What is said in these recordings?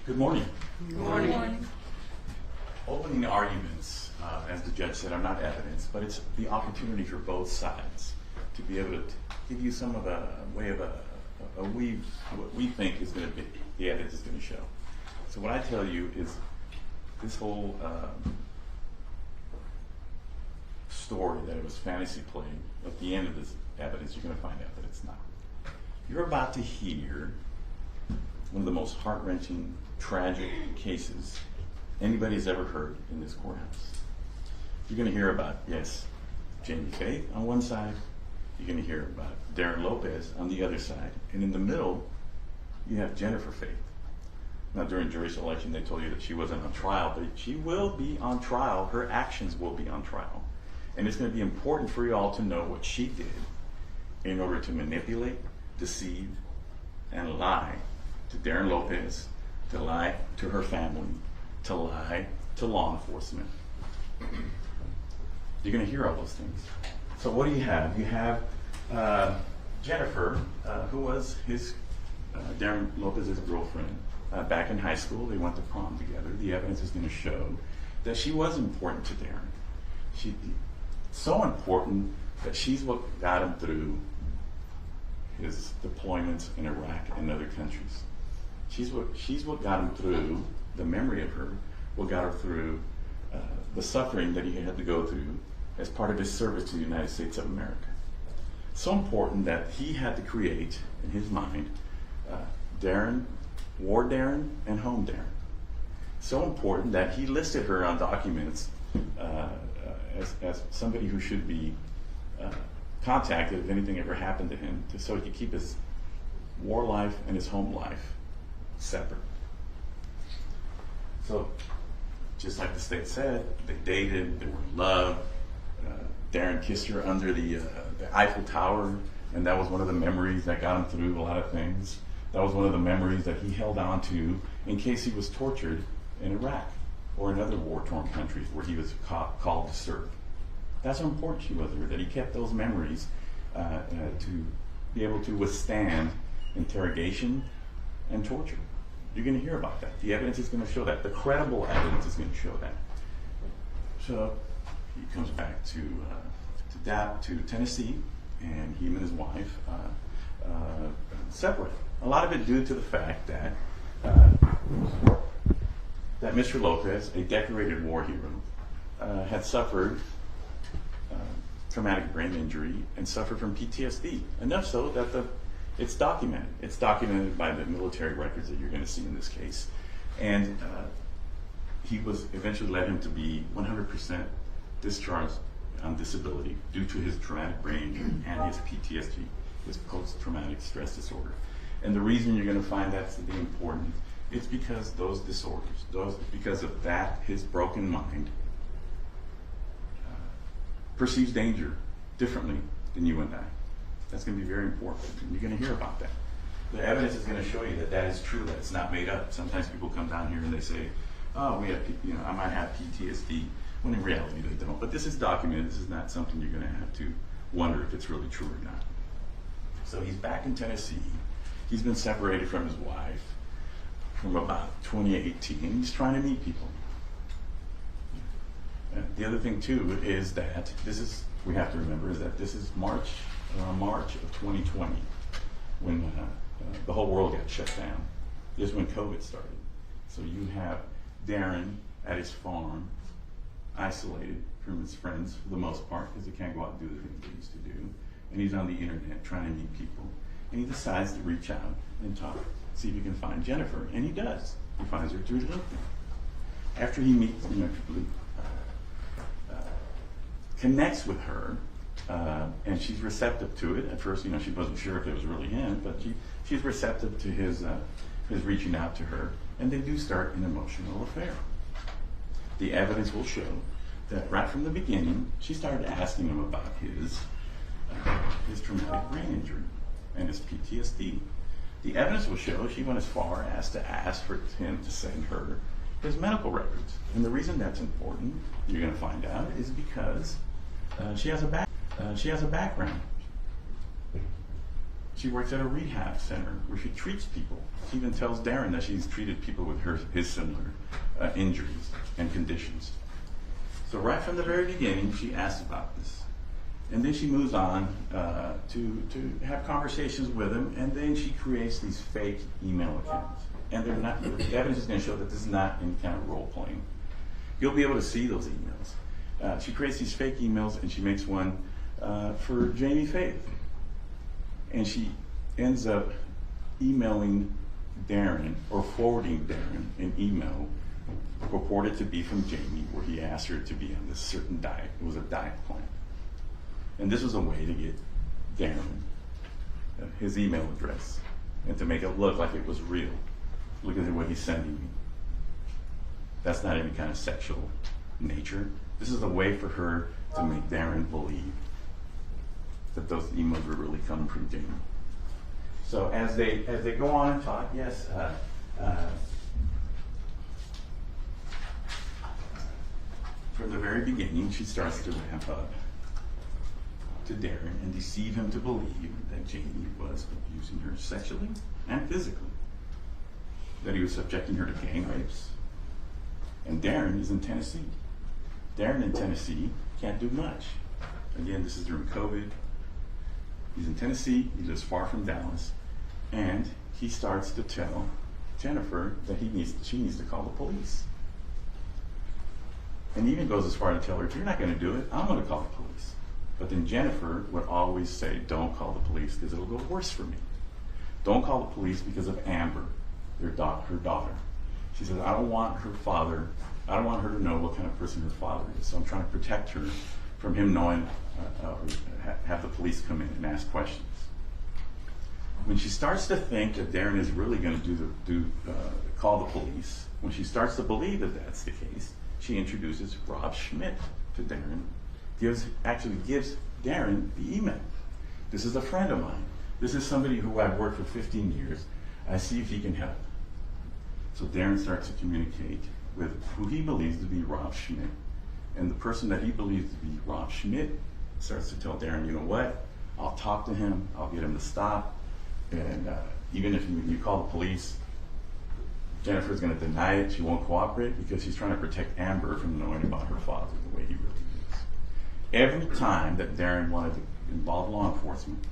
Good morning. Good morning. Opening arguments, as the judge said, are not evidence, but it's the opportunity for both sides to be able to give you some of a way of what we think is going to be the evidence is going to show. So what I tell you is this whole story that it was fantasy play. At the end of this evidence, you're going to find out that it's not. You're about to hear one of the most heart-wrenching, tragic cases anybody's ever heard in this courthouse. You're going to hear about, yes, Lynne Faith on one side. You're going to hear about Darrin Lopez on the other side. And in the middle, you have Jennifer Faith. Now, during jury selection, they told you that she wasn't on trial, but she will be on trial. Her actions will be on trial. And it's going to be important for you all to know what she did in order to manipulate, deceive, and lie to Darrin Lopez, to lie to her family, to lie to law enforcement. You're going to hear all those things. So what do you have? You have Jennifer, who was Darrin Lopez's girlfriend back in high school. They went to prom together. The evidence is going to show that she was important to Darrin. So important that she's what got him through his deployments in Iraq and other countries. She's what got him through, the memory of her, what got her through the suffering that he had to go through as part of his service to the United States of America. So important that he had to create, in his mind, Darrin, War Darrin, and Home Darrin. So important that he listed her on documents as somebody who should be contacted if anything ever happened to him, so he could keep his war life and his home life separate. So, just like the state said, they dated, they were in love. Darrin kissed her under the Eiffel Tower, and that was one of the memories that got him through a lot of things. That was one of the memories that he held on to in case he was tortured in Iraq or in other war-torn countries where he was called to serve. That's how important she was to her, that he kept those memories to be able to withstand interrogation and torture. You're going to hear about that. The evidence is going to show that. The credible evidence is going to show that. So he comes back to Tennessee, and he and his wife separate. A lot of it due to the fact that Mr. Lopez, a decorated war hero, had suffered traumatic brain injury and suffered from PTSD. Enough so that it's documented. It's documented by the military records that you're going to see in this case. And he was eventually led him to be 100% discharged on disability due to his traumatic brain injury and his PTSD, his post-traumatic stress disorder. And the reason you're going to find that to be important, it's because those disorders, because of that, his broken mind perceives danger differently than you and I. That's going to be very important. You're going to hear about that. The evidence is going to show you that that is true, that it's not made up. Sometimes people come down here and they say, oh, I might have PTSD, when in reality they don't. But this is documented. This is not something you're going to have to wonder if it's really true or not. So he's back in Tennessee. He's been separated from his wife from about 2018. He's trying to meet people. And the other thing too is that we have to remember is that this is March of 2020 when the whole world got shut down. This is when COVID started. So you have Darrin at his farm, isolated from his friends for the most part because he can't go out and do the things he used to do. And he's on the internet trying to meet people. And he decides to reach out and talk, see if he can find Jennifer. And he does. He finds her through LinkedIn. After he meets, connects with her, and she's receptive to it. At first, she wasn't sure if it was really him, but she's receptive to his reaching out to her, and they do start an emotional affair. The evidence will show that right from the beginning, she started asking him about his traumatic brain injury and his PTSD. The evidence will show she went as far as to ask for him to send her his medical records. And the reason that's important, you're going to find out, is because she has a background. She works at a rehab center where she treats people. She even tells Darrin that she's treated people with his similar injuries and conditions. So right from the very beginning, she asks about this. And then she moves on to have conversations with him, and then she creates these fake email accounts. And they're not, the evidence is going to show that this is not any kind of role playing. You'll be able to see those emails. She creates these fake emails, and she makes one for Lynne Faith. And she ends up emailing Darrin, or forwarding Darrin, an email purported to be from Jamie, where he asked her to be on this certain diet. It was a diet plan. And this was a way to get Darrin his email address and to make it look like it was real. Look at what he's sending me. That's not any kind of sexual nature. This is a way for her to make Darrin believe that those emails were really coming from Jamie. So as they go on and talk, yes, from the very beginning, she starts to ramp up to Darrin and deceive him to believe that Jamie was abusing her sexually and physically, that he was subjecting her to gang rapes. And Darrin is in Tennessee. Darrin in Tennessee can't do much. Again, this is during COVID. He's in Tennessee, he lives far from Dallas, and he starts to tell Jennifer that she needs to call the police. And he even goes as far to tell her, if you're not going to do it, I'm going to call the police. But then Jennifer would always say, don't call the police because it'll go worse for me. Don't call the police because of Amber, her daughter. She says, I don't want her to know what kind of person her father is, so I'm trying to protect her from him knowing, have the police come in and ask questions. When she starts to think that Darrin is really going to call the police, when she starts to believe that that's the case, she introduces Rob Schmidt to Darrin, actually gives Darrin the email. This is a friend of mine. This is somebody who I've worked for 15 years. I see if he can help. So Darrin starts to communicate with who he believes to be Rob Schmidt. And the person that he believes to be Rob Schmidt starts to tell Darrin, you know what? I'll talk to him. I'll get him to stop. And even if you call the police, Jennifer's going to deny it. She won't cooperate because she's trying to protect Amber from knowing about her father the way he really is. Every time that Darrin wanted to involve law enforcement,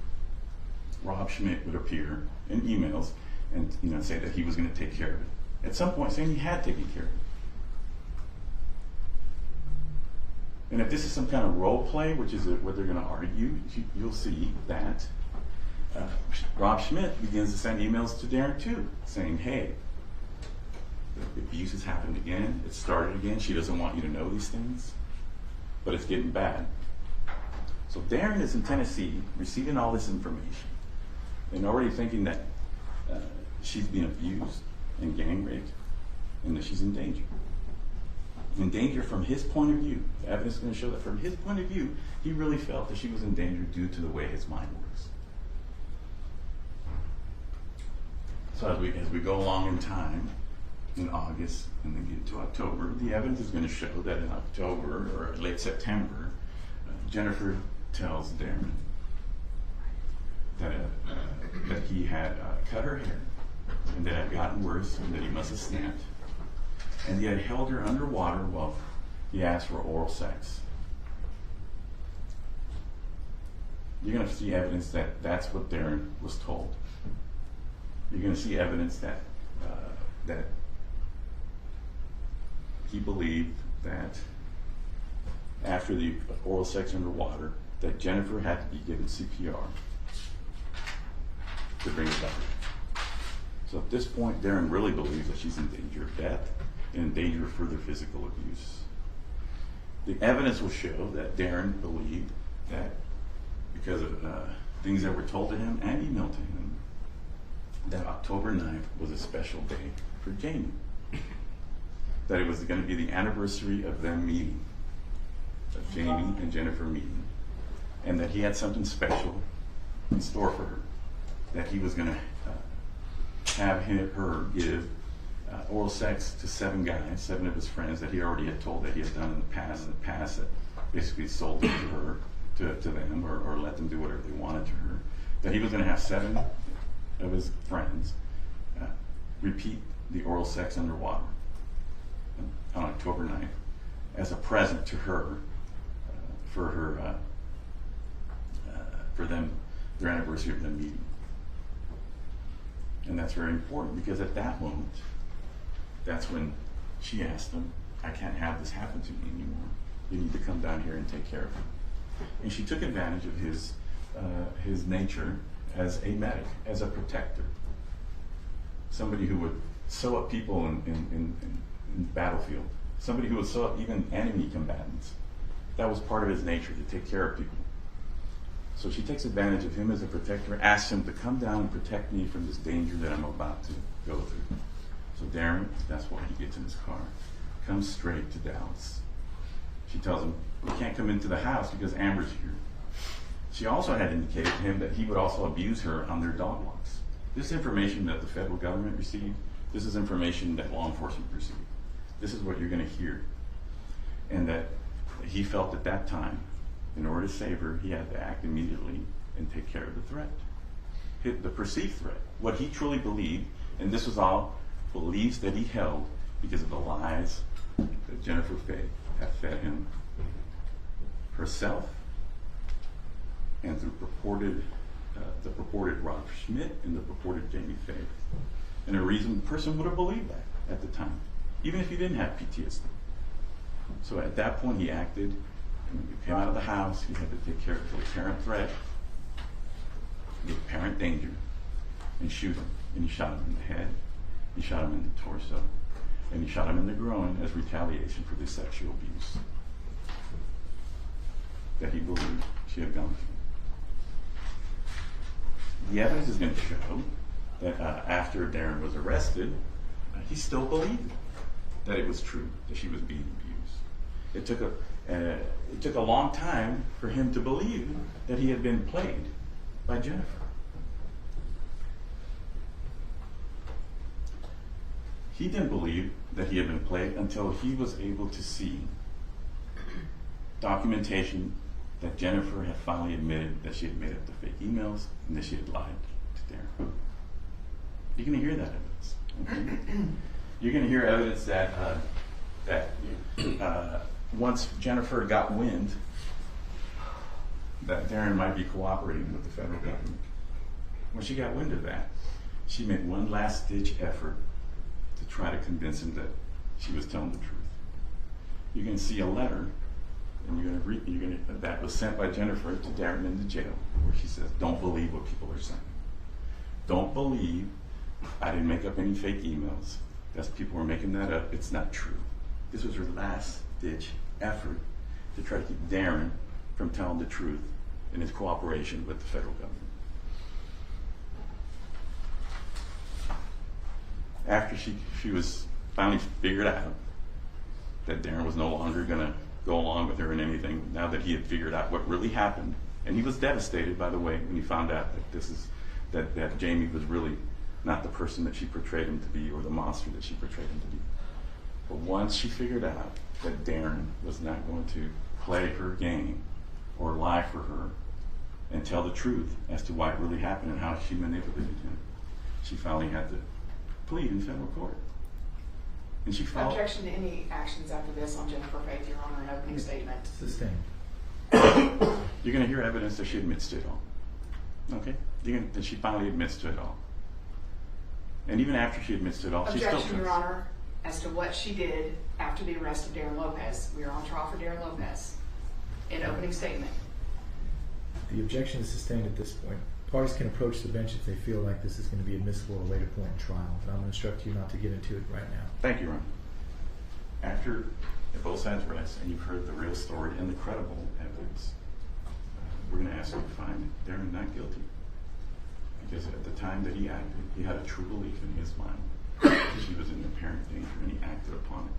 Rob Schmidt would appear in emails and say that he was going to take care of it. At some point, saying he had taken care of it. And if this is some kind of role play, which is what they're going to argue, you'll see that Rob Schmidt begins to send emails to Darrin too, saying, hey, the abuse has happened again, it started again, she doesn't want you to know these things, but it's getting bad. So Darrin is in Tennessee receiving all this information and already thinking that she's being abused and gang raped and that she's in danger. In danger from his point of view. The evidence is going to show that from his point of view, he really felt that she was in danger due to the way his mind works. So as we go along in time, in August and then get to October, the evidence is going to show that in October or late September, Jennifer tells Darrin that he had cut her hair and that it had gotten worse and that he must have snapped. And he had held her underwater while he asked for oral sex. You're going to see evidence that that's what Darrin was told. You're going to see evidence that he believed that after the oral sex underwater, that Jennifer had to be given CPR to bring it back. So at this point, Darrin really believes that she's in danger of death and in danger of further physical abuse. The evidence will show that Darrin believed that because of things that were told to him and emailed to him, that October 9th was a special day for Jamie. That it was going to be the anniversary of them meeting, of Jamie and Jennifer meeting, and that he had something special in store for her. That he was going to have her give oral sex to 7 guys, 7 of his friends that he already had told that he had done in the past that basically sold it to her, to them, or let them do whatever they wanted to her. that he was going to have 7 of his friends repeat the oral sex underwater on October 9th as a present to her for them, their anniversary of them meeting. And that's very important because at that moment, that's when she asked him, I can't have this happen to me anymore. You need to come down here and take care of it. And she took advantage of his nature as a medic, as a protector. Somebody who would sew up people in the battlefield. Somebody who would sew up even enemy combatants. That was part of his nature, to take care of people. So she takes advantage of him as a protector, asks him to come down and protect me from this danger that I'm about to go through. So Darrin, that's why he gets in his car, comes straight to Dallas. She tells him, you can't come into the house because Amber's here. She also had indicated to him that he would also abuse her on their dog walks. This is information that the federal government received. This is information that law enforcement received. This is what you're going to hear. And that he felt at that time, in order to save her, he had to act immediately and take care of the threat. The perceived threat. What he truly believed, and this was all beliefs that he held because of the lies that Jennifer Faith had fed him herself and through the purported Rob Schmidt and the purported Jamie Faith. And a reasoned person would have believed that at the time, even if he didn't have PTSD. So at that point he acted, and when he came out of the house, he had to take care of the apparent threat, the apparent danger, and shoot him. And he shot him in the head, he shot him in the torso, and he shot him in the groin as retaliation for the sexual abuse that he believed she had gone through. The evidence is going to show that after Darrin was arrested, he still believed that it was true that she was being abused. It took a long time for him to believe that he had been played by Jennifer. He didn't believe that he had been played until he was able to see documentation that Jennifer had finally admitted that she had made up the fake emails and that she had lied to Darrin. You're going to hear that evidence. Okay? You're going to hear evidence that once Jennifer got wind that Darrin might be cooperating with the federal government, when she got wind of that, she made one last-ditch effort to try to convince him that she was telling the truth. You're going to see a letter, and you're going to that was sent by Jennifer to Darrin in the jail, where she says, "Don't believe what people are saying. Don't believe I didn't make up any fake emails. That's people were making that up. It's not true." This was her last-ditch effort to try to keep Darrin from telling the truth in his cooperation with the federal government. After she was finally figured out that Darrin was no longer going to go along with her in anything, now that he had figured out what really happened, and he was devastated, by the way, when he found out that that Jamie was really not the person that she portrayed him to be, or the monster that she portrayed him to be. But once she figured out that Darrin was not going to play her game or lie for her and tell the truth as to why it really happened and how she manipulated him, she finally had to plead in federal court. And she filed. Objection to any actions after this on Jennifer Faith, Your Honor, an opening statement. Sustained. You're going to hear evidence that she admits to it all. Okay? That she finally admits to it all. And even after she admits to it all, she still Objection, Your Honor, as to what she did after the arrest of Darrin Lopez. We are on trial for Darrin Lopez. An opening statement. The objection is sustained at this point. Parties can approach the bench if they feel like this is going to be admissible at a later point in trial, but I'm going to instruct you not to get into it right now. Thank you, Ron. After both sides rest and you've heard the real story and the credible evidence, we're going to ask you to find Darrin not guilty. Because at the time that he acted, he had a true belief in his mind that she was in apparent danger, and he acted upon it.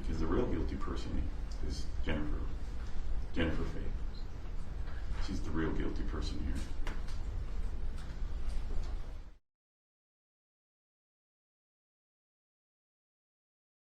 Because the real guilty person is Jennifer Faith. She's the real guilty person here.